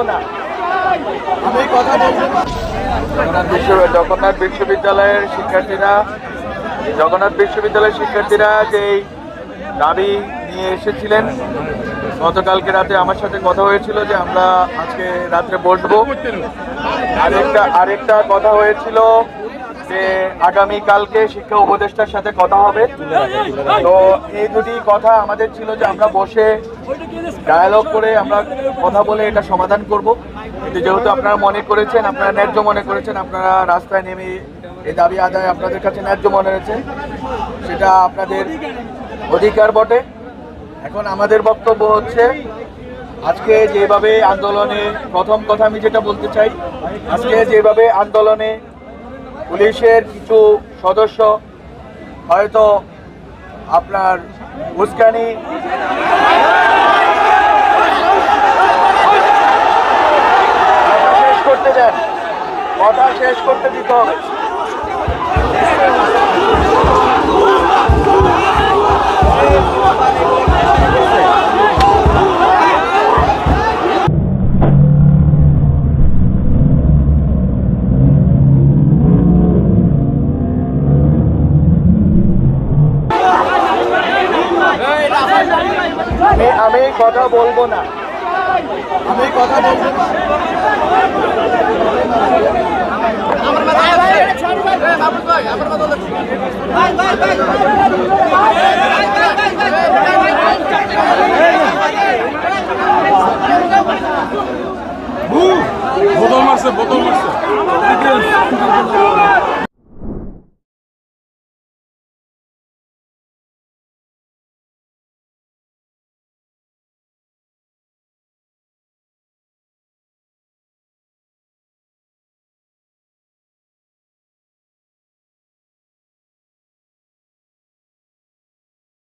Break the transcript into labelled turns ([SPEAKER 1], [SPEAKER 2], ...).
[SPEAKER 1] না, আমি কথা বলবো না। জগন্নাথ বিশ্ববিদ্যালয়ের শিক্ষার্থীরা যেই দাবি নিয়ে এসেছিলেন, গতকালকে রাতে আমার সাথে কথা হয়েছিল যে আমরা আজকে রাত্রে বসবো। আরেকটা কথা হয়েছিল যে আগামীকালকে শিক্ষা উপদেষ্টার সাথে কথা হবে। তো এই দুটি কথা আমাদের ছিল যে আমরা বসে ডায়ালগ করে আমরা কথা বলে এটা সমাধান করব। কিন্তু যেহেতু আপনারা মনে করেছেন, আপনারা ন্যায্য মনে করেছেন, আপনারা রাস্তায় নেমে এই দাবি আদায় আপনাদের কাছে ন্যায্য মনে হয়েছে, সেটা আপনাদের অধিকার বটে। এখন আমাদের বক্তব্য হচ্ছে, আজকে যেভাবে আন্দোলনে, প্রথম কথা আমি যেটা বলতে চাই, আজকে যেভাবে আন্দোলনে পুলিশের কিছু সদস্য হয়তো আপনার উস্কানি শেষ করতে দেন, কথা শেষ করতে দিতে হবে। আমি কথা বলবো না, আমি কথা বলবো না।
[SPEAKER 2] বোতল মারছে